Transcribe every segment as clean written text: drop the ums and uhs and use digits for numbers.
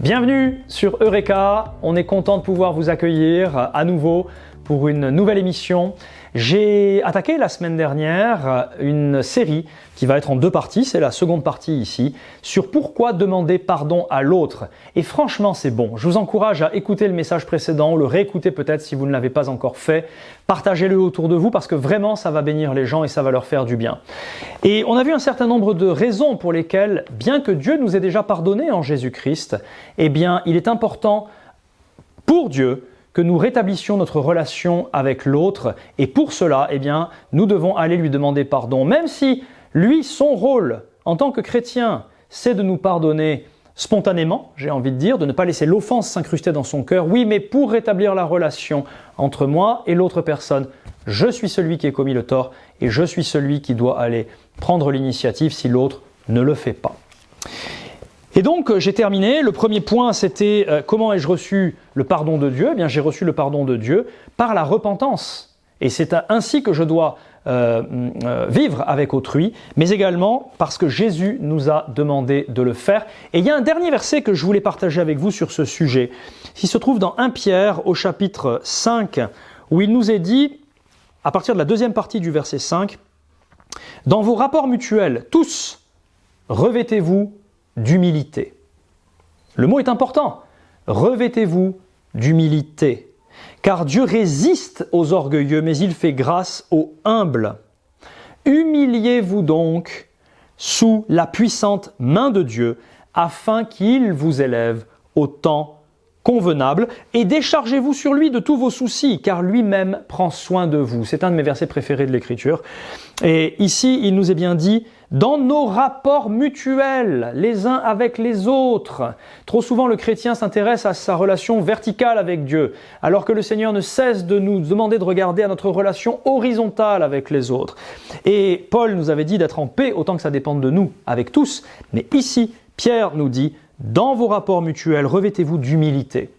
Bienvenue sur Eureka, on est content de pouvoir vous accueillir à nouveau pour une nouvelle émission. J'ai attaqué la semaine dernière une série qui va être en deux parties, c'est la seconde partie ici, sur pourquoi demander pardon à l'autre. Et franchement, c'est bon. Je vous encourage à écouter le message précédent ou le réécouter peut-être si vous ne l'avez pas encore fait. Partagez-le autour de vous parce que vraiment, ça va bénir les gens et ça va leur faire du bien. Et on a vu un certain nombre de raisons pour lesquelles, bien que Dieu nous ait déjà pardonné en Jésus-Christ, eh bien, il est important pour Dieu que nous rétablissions notre relation avec l'autre. Et pour cela, eh bien, nous devons aller lui demander pardon. Même si lui, son rôle en tant que chrétien, c'est de nous pardonner spontanément, j'ai envie de dire, de ne pas laisser l'offense s'incruster dans son cœur. Oui, mais pour rétablir la relation entre moi et l'autre personne, je suis celui qui a commis le tort et je suis celui qui doit aller prendre l'initiative si l'autre ne le fait pas. Et donc, j'ai terminé. Le premier point, c'était comment ai-je reçu le pardon de Dieu ? Eh bien, j'ai reçu le pardon de Dieu par la repentance. Et c'est ainsi que je dois vivre avec autrui, mais également parce que Jésus nous a demandé de le faire. Et il y a un dernier verset que je voulais partager avec vous sur ce sujet. Il se trouve dans 1 Pierre au chapitre 5, où il nous est dit, à partir de la deuxième partie du verset 5, « Dans vos rapports mutuels, tous, revêtez-vous d'humilité. » Le mot est important. Revêtez-vous d'humilité. Car Dieu résiste aux orgueilleux, mais il fait grâce aux humbles. Humiliez-vous donc sous la puissante main de Dieu, afin qu'il vous élève au temps convenable, et déchargez-vous sur lui de tous vos soucis, car lui-même prend soin de vous. C'est un de mes versets préférés de l'Écriture. Et ici, il nous est bien dit, dans nos rapports mutuels, les uns avec les autres. Trop souvent, le chrétien s'intéresse à sa relation verticale avec Dieu, alors que le Seigneur ne cesse de nous demander de regarder à notre relation horizontale avec les autres. Et Paul nous avait dit d'être en paix autant que ça dépende de nous, avec tous. Mais ici, Pierre nous dit, dans vos rapports mutuels, revêtez-vous d'humilité.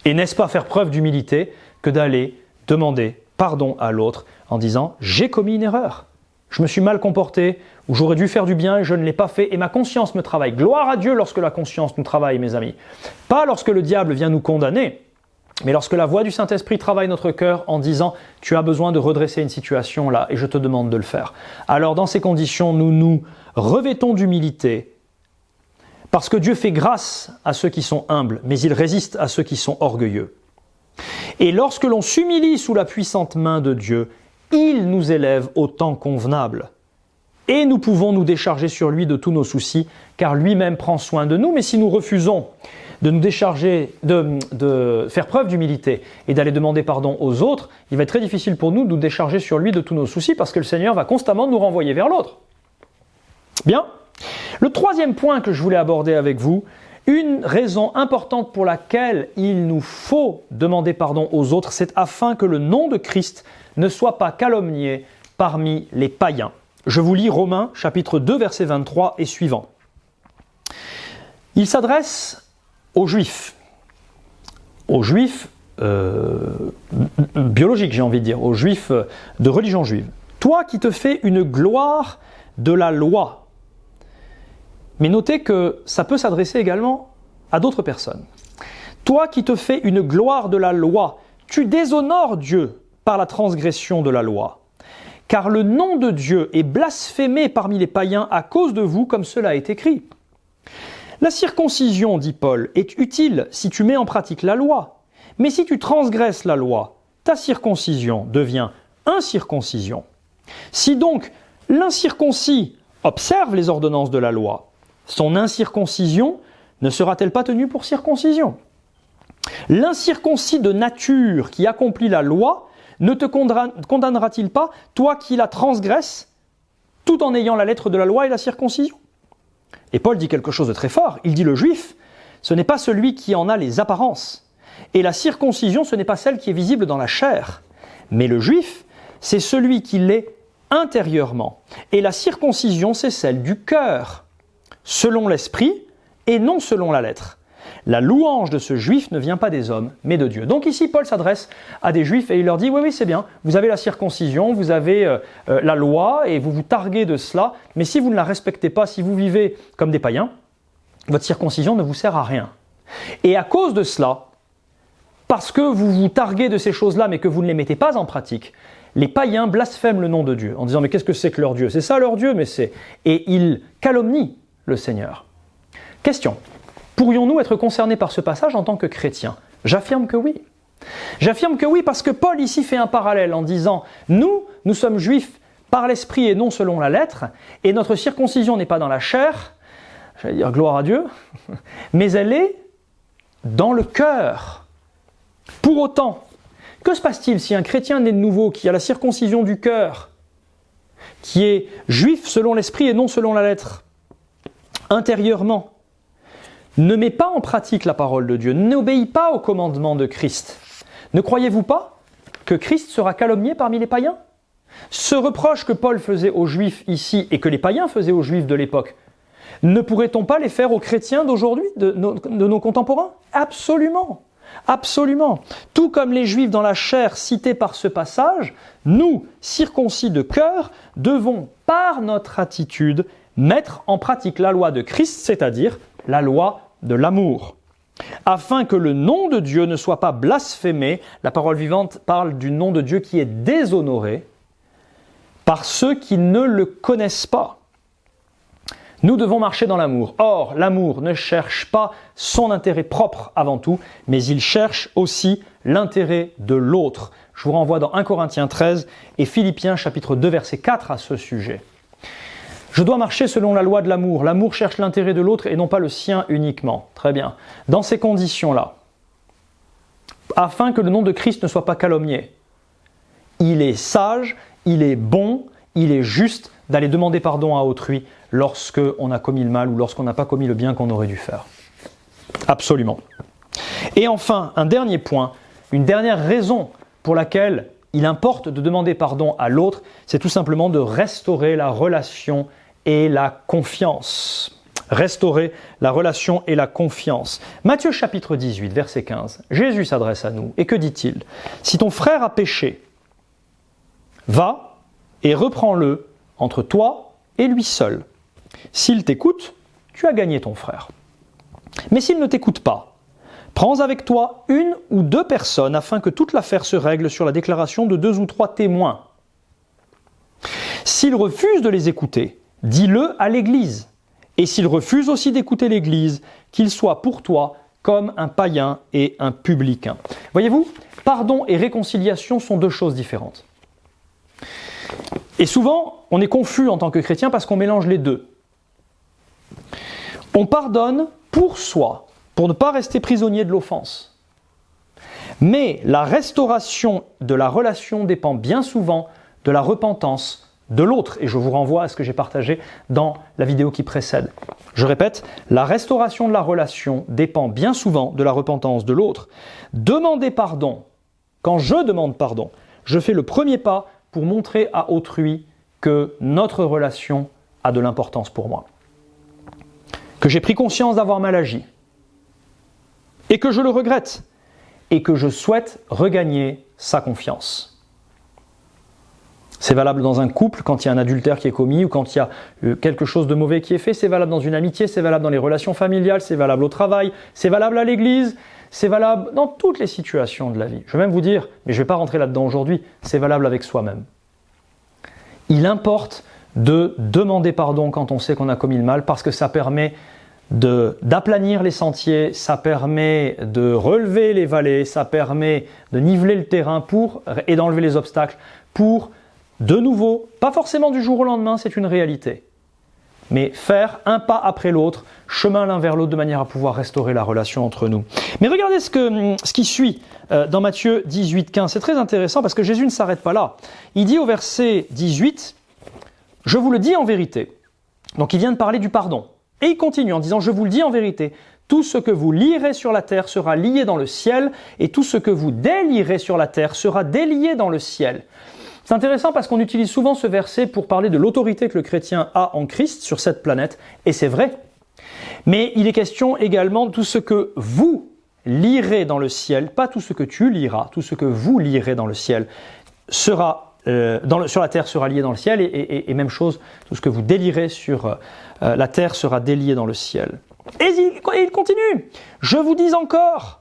Et n'est-ce pas faire preuve d'humilité que d'aller demander pardon à l'autre en disant « j'ai commis une erreur ». Je me suis mal comporté, ou j'aurais dû faire du bien et je ne l'ai pas fait, et ma conscience me travaille. Gloire à Dieu lorsque la conscience nous travaille, mes amis. Pas lorsque le diable vient nous condamner, mais lorsque la voix du Saint-Esprit travaille notre cœur en disant « tu as besoin de redresser une situation là, et je te demande de le faire ». Alors dans ces conditions, nous nous revêtons d'humilité, parce que Dieu fait grâce à ceux qui sont humbles, mais il résiste à ceux qui sont orgueilleux. Et lorsque l'on s'humilie sous la puissante main de Dieu, il nous élève au temps convenable. Et nous pouvons nous décharger sur lui de tous nos soucis, car lui-même prend soin de nous. Mais si nous refusons de nous décharger, de faire preuve d'humilité et d'aller demander pardon aux autres, il va être très difficile pour nous de nous décharger sur lui de tous nos soucis, parce que le Seigneur va constamment nous renvoyer vers l'autre. Bien. Le troisième point que je voulais aborder avec vous, une raison importante pour laquelle il nous faut demander pardon aux autres, c'est afin que le nom de Christ ne soit pas calomnié parmi les païens. Je vous lis Romains chapitre 2 verset 23 et suivant. Il s'adresse aux Juifs biologiques, j'ai envie de dire, aux Juifs de religion juive. Toi qui te fais une gloire de la loi. Mais notez que ça peut s'adresser également à d'autres personnes. Toi qui te fais une gloire de la loi, tu déshonores Dieu par la transgression de la loi. Car le nom de Dieu est blasphémé parmi les païens à cause de vous, comme cela est écrit. La circoncision, dit Paul, est utile si tu mets en pratique la loi. Mais si tu transgresses la loi, ta circoncision devient incirconcision. Si donc l'incirconcis observe les ordonnances de la loi, son incirconcision ne sera-t-elle pas tenue pour circoncision ? L'incirconcis de nature qui accomplit la loi ne te condamnera-t-il pas, toi qui la transgresses, tout en ayant la lettre de la loi et la circoncision ? Et Paul dit quelque chose de très fort. Il dit le juif, ce n'est pas celui qui en a les apparences. Et la circoncision, ce n'est pas celle qui est visible dans la chair. Mais le juif, c'est celui qui l'est intérieurement. Et la circoncision, c'est celle du cœur, selon l'esprit et non selon la lettre. La louange de ce juif ne vient pas des hommes, mais de Dieu. Donc ici, Paul s'adresse à des juifs et il leur dit, oui, c'est bien, vous avez la circoncision, vous avez la loi et vous vous targuez de cela, mais si vous ne la respectez pas, si vous vivez comme des païens, votre circoncision ne vous sert à rien. Et à cause de cela, parce que vous vous targuez de ces choses-là mais que vous ne les mettez pas en pratique, les païens blasphèment le nom de Dieu en disant « mais qu'est-ce que c'est que leur Dieu ? C'est ça leur Dieu, mais c'est… » Et ils calomnient le Seigneur. Question. Pourrions-nous être concernés par ce passage en tant que chrétiens ? J'affirme que oui. J'affirme que oui parce que Paul ici fait un parallèle en disant « nous sommes juifs par l'esprit et non selon la lettre, et notre circoncision n'est pas dans la chair, j'allais dire gloire à Dieu, mais elle est dans le cœur. » Pour autant, que se passe-t-il si un chrétien né de nouveau, qui a la circoncision du cœur, qui est juif selon l'esprit et non selon la lettre, intérieurement, ne met pas en pratique la parole de Dieu, n'obéit pas au commandement de Christ, ne croyez-vous pas que Christ sera calomnié parmi les païens ? Ce reproche que Paul faisait aux Juifs ici et que les païens faisaient aux Juifs de l'époque, ne pourrait-on pas les faire aux chrétiens d'aujourd'hui, de nos contemporains ? Absolument, absolument. Tout comme les Juifs dans la chair cités par ce passage, nous, circoncis de cœur, devons par notre attitude mettre en pratique la loi de Christ, c'est-à-dire la loi de l'amour. Afin que le nom de Dieu ne soit pas blasphémé, la parole vivante parle du nom de Dieu qui est déshonoré par ceux qui ne le connaissent pas. Nous devons marcher dans l'amour. Or, l'amour ne cherche pas son intérêt propre avant tout, mais il cherche aussi l'intérêt de l'autre. Je vous renvoie dans 1 Corinthiens 13 et Philippiens chapitre 2 verset 4 à ce sujet. Je dois marcher selon la loi de l'amour. L'amour cherche l'intérêt de l'autre et non pas le sien uniquement. Très bien. Dans ces conditions-là, afin que le nom de Christ ne soit pas calomnié, il est sage, il est bon, il est juste d'aller demander pardon à autrui lorsqu'on a commis le mal ou lorsqu'on n'a pas commis le bien qu'on aurait dû faire. Absolument. Et enfin, un dernier point, une dernière raison pour laquelle il importe de demander pardon à l'autre, c'est tout simplement de restaurer la relation et la confiance. Restaurer la relation et la confiance. Matthieu chapitre 18, verset 15. Jésus s'adresse à nous. Et que dit-il ? Si ton frère a péché, va et reprends-le entre toi et lui seul. S'il t'écoute, tu as gagné ton frère. Mais s'il ne t'écoute pas, prends avec toi une ou deux personnes afin que toute l'affaire se règle sur la déclaration de 2 ou 3 témoins. S'il refuse de les écouter, dis-le à l'Église. Et s'il refuse aussi d'écouter l'Église, qu'il soit pour toi comme un païen et un publicain. Voyez-vous, pardon et réconciliation sont 2 choses différentes. Et souvent, on est confus en tant que chrétien parce qu'on mélange les 2. On pardonne pour soi, pour ne pas rester prisonnier de l'offense. Mais la restauration de la relation dépend bien souvent de la repentance de l'autre. Et je vous renvoie à ce que j'ai partagé dans la vidéo qui précède. Je répète, la restauration de la relation dépend bien souvent de la repentance de l'autre. Demander pardon, quand je demande pardon, je fais le premier pas pour montrer à autrui que notre relation a de l'importance pour moi. Que j'ai pris conscience d'avoir mal agi. Et que je le regrette. Et que je souhaite regagner sa confiance. C'est valable dans un couple, quand il y a un adultère qui est commis ou quand il y a quelque chose de mauvais qui est fait. C'est valable dans une amitié, c'est valable dans les relations familiales, c'est valable au travail, c'est valable à l'église, c'est valable dans toutes les situations de la vie. Je vais même vous dire, mais je ne vais pas rentrer là-dedans aujourd'hui, c'est valable avec soi-même. Il importe de demander pardon quand on sait qu'on a commis le mal parce que ça permet d'aplanir les sentiers, ça permet de relever les vallées, ça permet de niveler le terrain et d'enlever les obstacles pour, de nouveau, pas forcément du jour au lendemain, c'est une réalité, mais faire un pas après l'autre, chemin l'un vers l'autre de manière à pouvoir restaurer la relation entre nous. Mais regardez ce qui suit dans Matthieu 18, 15, c'est très intéressant parce que Jésus ne s'arrête pas là. Il dit au verset 18, « Je vous le dis en vérité ». Donc il vient de parler du pardon. Et il continue en disant « Je vous le dis en vérité, tout ce que vous lierez sur la terre sera lié dans le ciel, et tout ce que vous délierez sur la terre sera délié dans le ciel. » C'est intéressant parce qu'on utilise souvent ce verset pour parler de l'autorité que le chrétien a en Christ sur cette planète, et c'est vrai. Mais il est question également de tout ce que vous lirez dans le ciel, pas tout ce que tu liras, tout ce que vous lirez dans le ciel sera sur la terre sera lié dans le ciel, et même chose, tout ce que vous délierez sur la terre sera délié dans le ciel. Et il continue. Je vous dis encore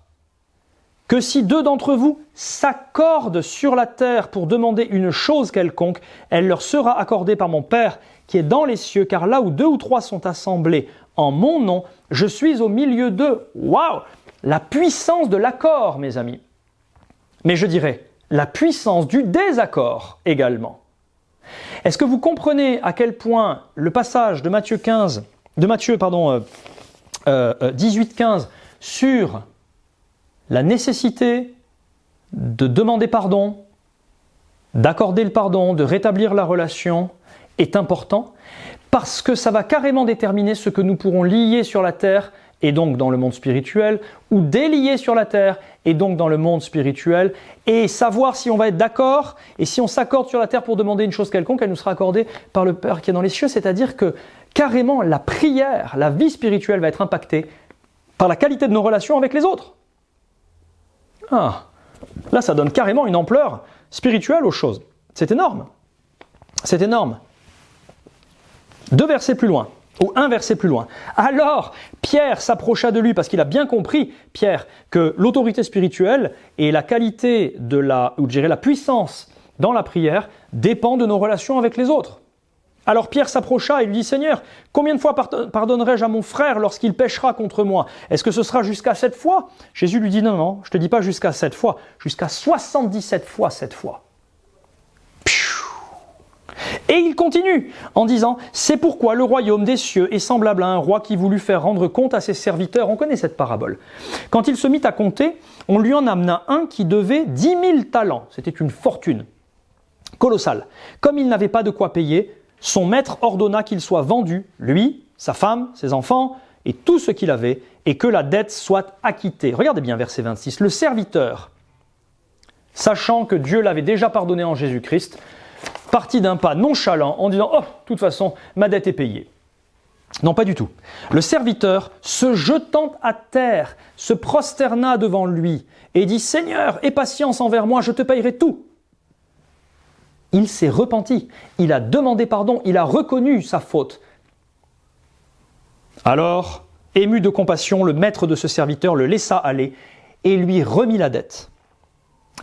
que si 2 d'entre vous s'accordent sur la terre pour demander une chose quelconque, elle leur sera accordée par mon Père qui est dans les cieux, car là où 2 ou 3 sont assemblés en mon nom, je suis au milieu d'eux. Waouh! La puissance de l'accord, mes amis. Mais je dirais, la puissance du désaccord également. Est-ce que vous comprenez à quel point le passage de Matthieu 18-15 sur la nécessité de demander pardon, d'accorder le pardon, de rétablir la relation est important parce que ça va carrément déterminer ce que nous pourrons lier sur la terre et donc dans le monde spirituel, ou délier sur la terre et donc dans le monde spirituel, et savoir si on va être d'accord, et si on s'accorde sur la terre pour demander une chose quelconque, elle nous sera accordée par le Père qui est dans les cieux, c'est-à-dire que carrément la prière, la vie spirituelle va être impactée par la qualité de nos relations avec les autres. Ah, là ça donne carrément une ampleur spirituelle aux choses. C'est énorme. C'est énorme. 2 versets plus loin. Ou 1 verset plus loin. Alors, Pierre s'approcha de lui parce qu'il a bien compris, Pierre, que l'autorité spirituelle et la qualité de la puissance dans la prière dépend de nos relations avec les autres. Alors Pierre s'approcha et lui dit, Seigneur, combien de fois pardonnerai-je à mon frère lorsqu'il péchera contre moi? Est-ce que ce sera jusqu'à 7 fois? Jésus lui dit, non, je ne te dis pas jusqu'à 7 fois, jusqu'à 77 fois 7 fois. Et il continue en disant, c'est pourquoi le royaume des cieux est semblable à un roi qui voulut faire rendre compte à ses serviteurs. On connaît cette parabole. Quand il se mit à compter, on lui en amena un qui devait 10 000 talents. C'était une fortune colossale. Comme il n'avait pas de quoi payer, son maître ordonna qu'il soit vendu, lui, sa femme, ses enfants et tout ce qu'il avait, et que la dette soit acquittée. Regardez bien verset 26. Le serviteur, sachant que Dieu l'avait déjà pardonné en Jésus-Christ, parti d'un pas nonchalant en disant « Oh, de toute façon, ma dette est payée ». Non, pas du tout. Le serviteur, se jetant à terre, se prosterna devant lui et dit « Seigneur, aie patience envers moi, je te payerai tout ». Il s'est repenti, il a demandé pardon, il a reconnu sa faute. Alors, ému de compassion, le maître de ce serviteur le laissa aller et lui remit la dette.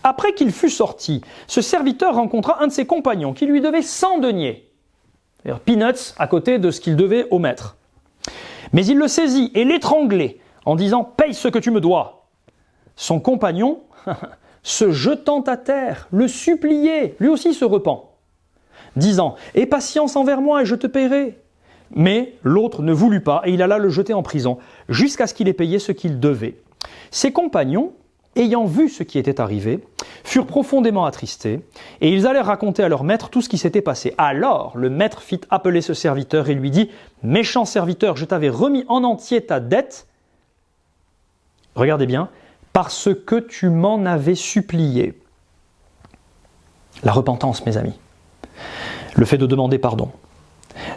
Après qu'il fut sorti, ce serviteur rencontra un de ses compagnons qui lui devait 100 deniers, c'est-à-dire peanuts à côté de ce qu'il devait au maître. Mais il le saisit et l'étranglait en disant « Paye ce que tu me dois ». Son compagnon, se jetant à terre, le suppliait, lui aussi se repent, disant « Aie patience envers moi et je te paierai ». Mais l'autre ne voulut pas et il alla le jeter en prison jusqu'à ce qu'il ait payé ce qu'il devait. Ses compagnons, ayant vu ce qui était arrivé, furent profondément attristés, et ils allèrent raconter à leur maître tout ce qui s'était passé. Alors le maître fit appeler ce serviteur et lui dit « Méchant serviteur, je t'avais remis en entier ta dette, regardez bien, parce que tu m'en avais supplié. » La repentance, mes amis, le fait de demander pardon.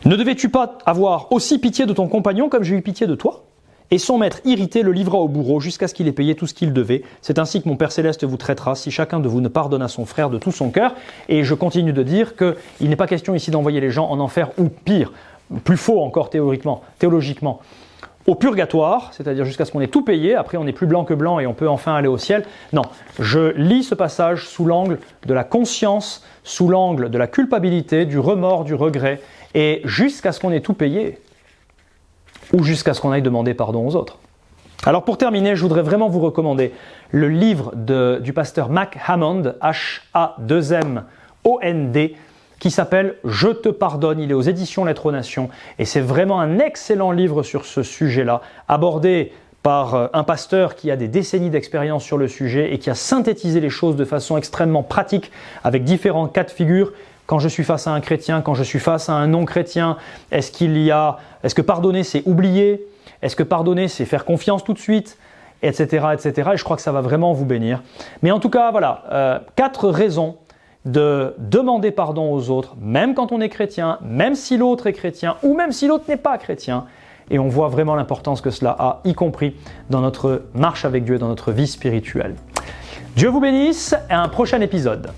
Ne devais-tu pas avoir aussi pitié de ton compagnon comme j'ai eu pitié de toi ? Et son maître, irrité, le livra au bourreau jusqu'à ce qu'il ait payé tout ce qu'il devait. C'est ainsi que mon Père Céleste vous traitera si chacun de vous ne pardonne à son frère de tout son cœur. Et je continue de dire qu'il n'est pas question ici d'envoyer les gens en enfer ou pire, plus faux encore théologiquement, au purgatoire, c'est-à-dire jusqu'à ce qu'on ait tout payé, après on est plus blanc que blanc et on peut enfin aller au ciel. Non, je lis ce passage sous l'angle de la conscience, sous l'angle de la culpabilité, du remords, du regret, et jusqu'à ce qu'on ait tout payé. Ou jusqu'à ce qu'on aille demander pardon aux autres. Alors pour terminer, je voudrais vraiment vous recommander le livre du pasteur Mac Hammond, H-A-2-M-O-N-D, qui s'appelle « Je te pardonne ». Il est aux éditions Lettres aux Nations et c'est vraiment un excellent livre sur ce sujet-là, abordé par un pasteur qui a des décennies d'expérience sur le sujet et qui a synthétisé les choses de façon extrêmement pratique avec différents cas de figure. Quand je suis face à un chrétien, quand je suis face à un non-chrétien, est-ce que pardonner c'est oublier? Est-ce que pardonner c'est faire confiance tout de suite? Etc., etc. Et je crois que ça va vraiment vous bénir. Mais en tout cas, voilà, 4 raisons de demander pardon aux autres, même quand on est chrétien, même si l'autre est chrétien ou même si l'autre n'est pas chrétien. Et on voit vraiment l'importance que cela a, y compris dans notre marche avec Dieu, dans notre vie spirituelle. Dieu vous bénisse et à un prochain épisode.